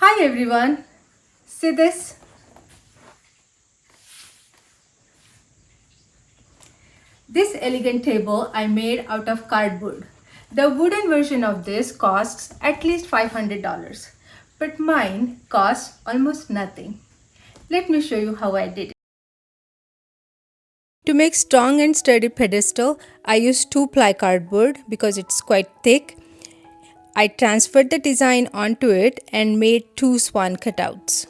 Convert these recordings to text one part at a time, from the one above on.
Hi everyone. See this? This elegant table I made out of cardboard. The wooden version of this costs at least $500, but mine costs almost nothing. Let me show you how I did it. To make strong and sturdy pedestal, I used 2-ply cardboard because it's quite thick. I transferred the design onto it and made two swan cutouts.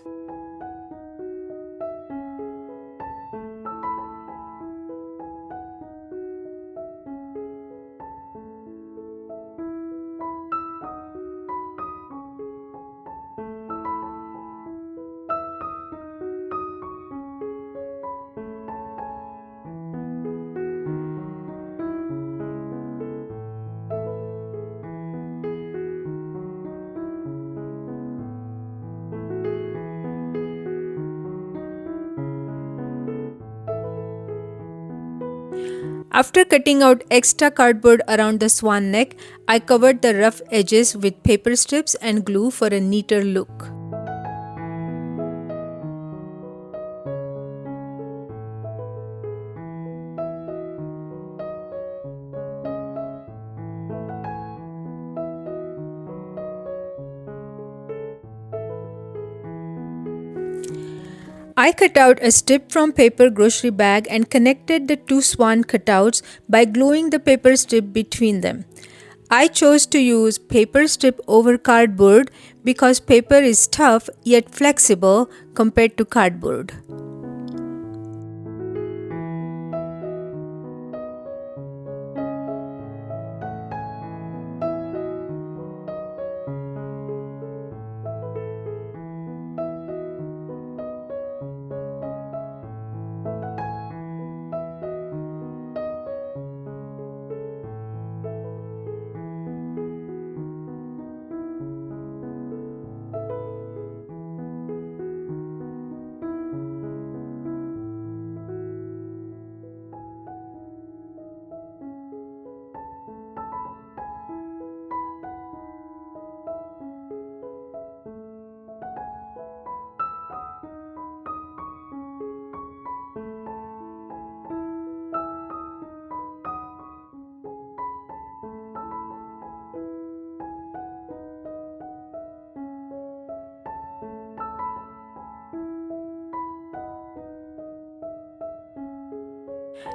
After cutting out extra cardboard around the swan neck, I covered the rough edges with paper strips and glue for a neater look. I cut out a strip from paper grocery bag and connected the two swan cutouts by gluing the paper strip between them. I chose to use paper strip over cardboard because paper is tough yet flexible compared to cardboard.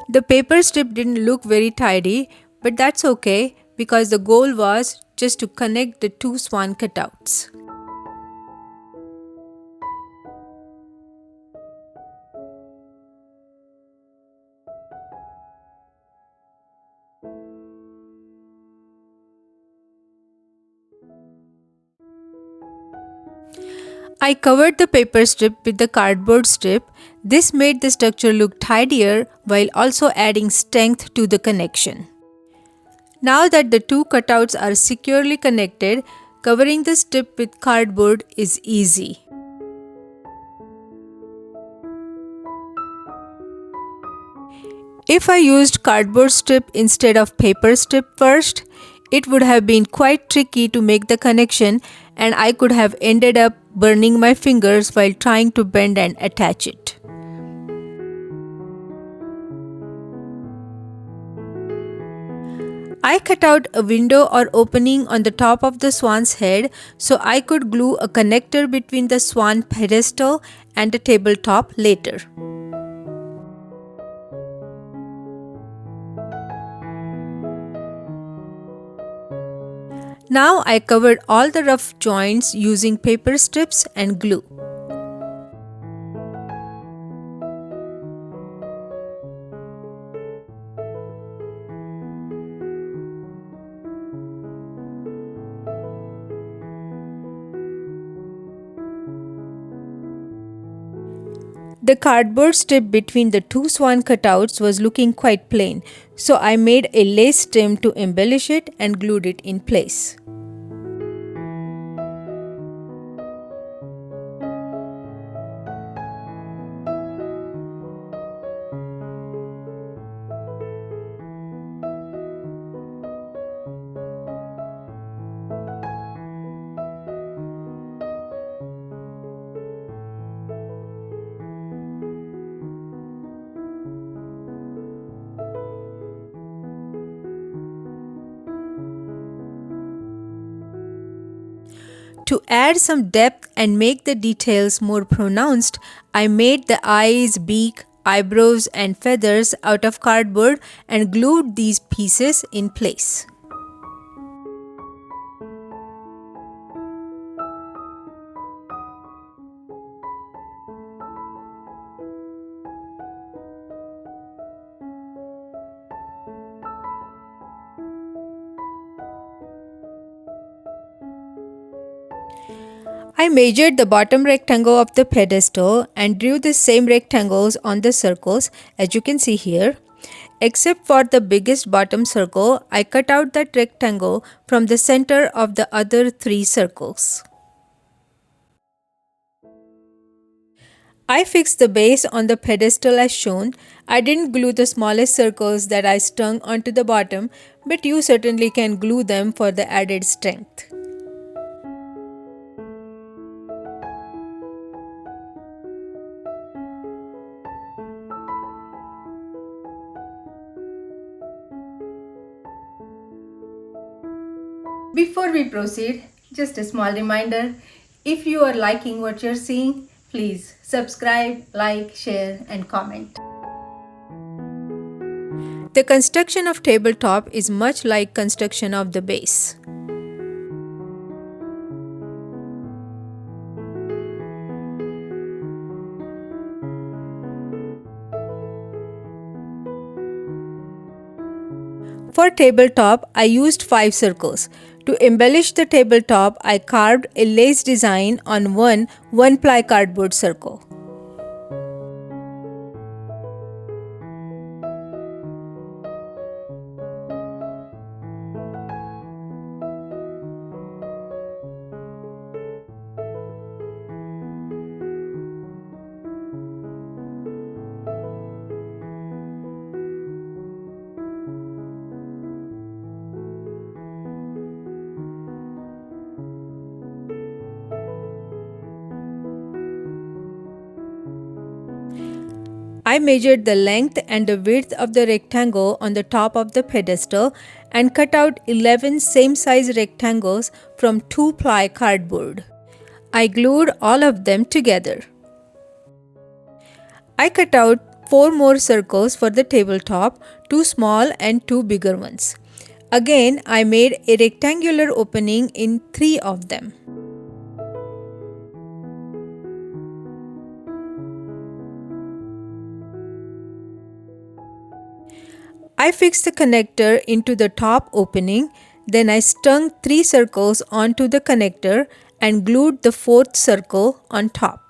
The paper strip didn't look very tidy, but that's okay because the goal was just to connect the two swan cutouts. I covered the paper strip with the cardboard strip. This made the structure look tidier while also adding strength to the connection. Now that the two cutouts are securely connected, covering the strip with cardboard is easy. If I used cardboard strip instead of paper strip first, it would have been quite tricky to make the connection and I could have ended up burning my fingers while trying to bend and attach it. I cut out a window or opening on the top of the swan's head so I could glue a connector between the swan pedestal and the tabletop later. Now I covered all the rough joints using paper strips and glue. The cardboard strip between the two swan cutouts was looking quite plain, so I made a lace trim to embellish it and glued it in place. To add some depth and make the details more pronounced, I made the eyes, beak, eyebrows and feathers out of cardboard and glued these pieces in place. I measured the bottom rectangle of the pedestal and drew the same rectangles on the circles as you can see here. Except for the biggest bottom circle, I cut out that rectangle from the center of the other 3 circles. I fixed the base on the pedestal as shown. I didn't glue the smallest circles that I strung onto the bottom, but you certainly can glue them for the added strength. Before we proceed, just a small reminder, if you are liking what you're seeing, please subscribe, like, share and comment. The construction of tabletop is much like construction of the base. For tabletop, I used 5 circles. To embellish the tabletop, I carved a lace design on one 1-ply cardboard circle. I measured the length and the width of the rectangle on the top of the pedestal and cut out 11 same size rectangles from 2-ply cardboard. I glued all of them together. I cut out 4 more circles for the tabletop, 2 small and 2 bigger ones. Again, I made a rectangular opening in 3 of them. I fixed the connector into the top opening, then I strung 3 circles onto the connector and glued the 4th circle on top.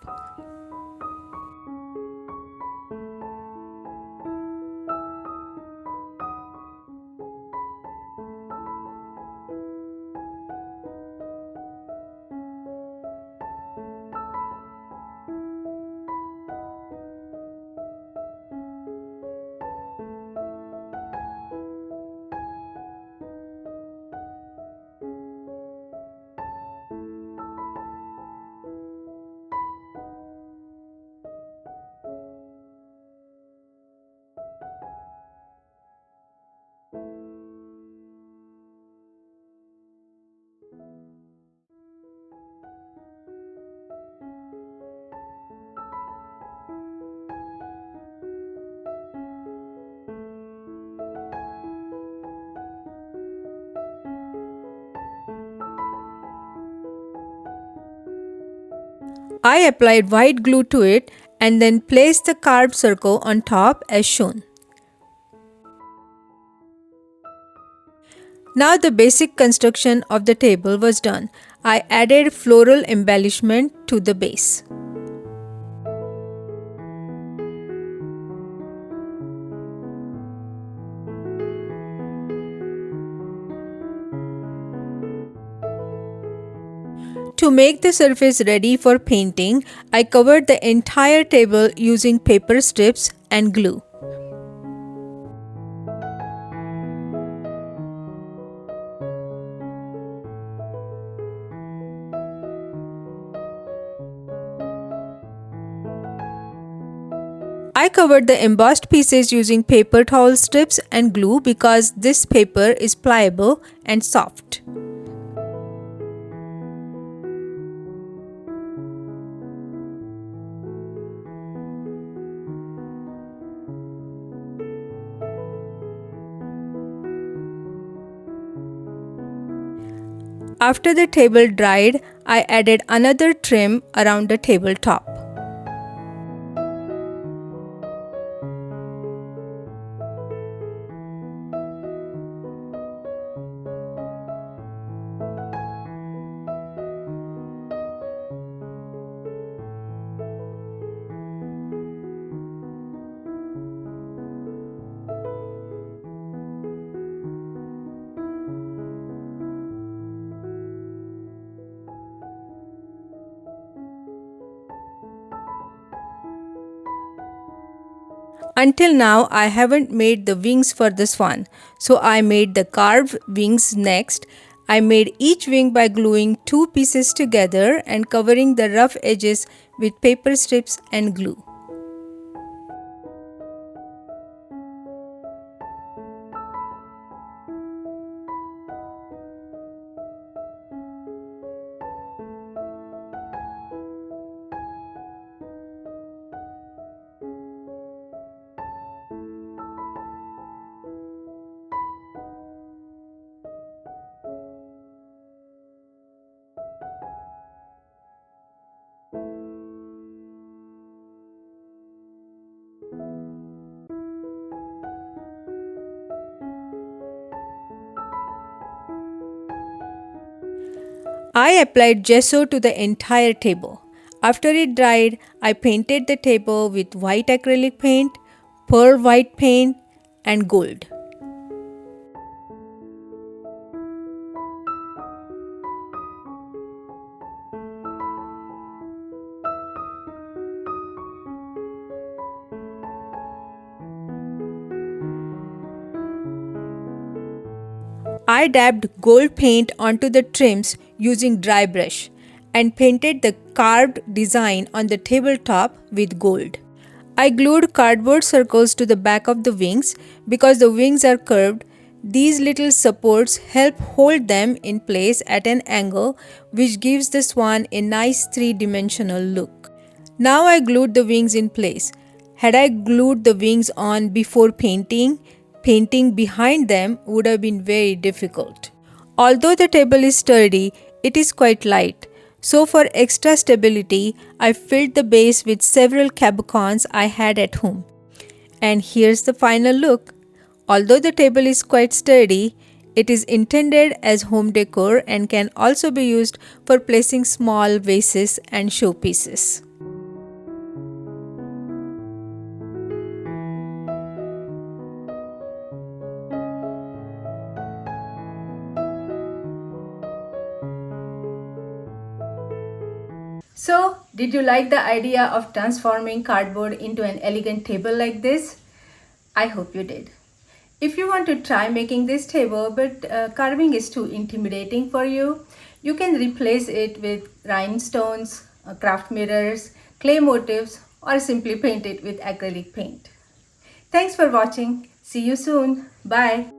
I applied white glue to it and then placed the carved circle on top as shown. Now the basic construction of the table was done. I added floral embellishment to the base. To make the surface ready for painting, I covered the entire table using paper strips and glue. I covered the embossed pieces using paper towel strips and glue because this paper is pliable and soft. After the table dried, I added another trim around the tabletop. Until now, I haven't made the wings for this one, so I made the carved wings next. I made each wing by gluing two pieces together and covering the rough edges with paper strips and glue. I applied gesso to the entire table. After it dried, I painted the table with white acrylic paint, pearl white paint, and gold. I dabbed gold paint onto the trims using dry brush and painted the carved design on the tabletop with gold. I glued cardboard circles to the back of the wings because the wings are curved. These little supports help hold them in place at an angle, which gives the swan a nice three-dimensional look. Now I glued the wings in place. Had I glued the wings on before painting behind them would have been very difficult. Although the table is sturdy, it is quite light. So for extra stability, I filled the base with several cabochons I had at home. And here's the final look. Although the table is quite sturdy, it is intended as home decor and can also be used for placing small vases and showpieces. So, did you like the idea of transforming cardboard into an elegant table like this? I hope you did. If you want to try making this table but carving is too intimidating for you, you can replace it with rhinestones, craft mirrors, clay motifs, or simply paint it with acrylic paint. Thanks for watching. See you soon. Bye.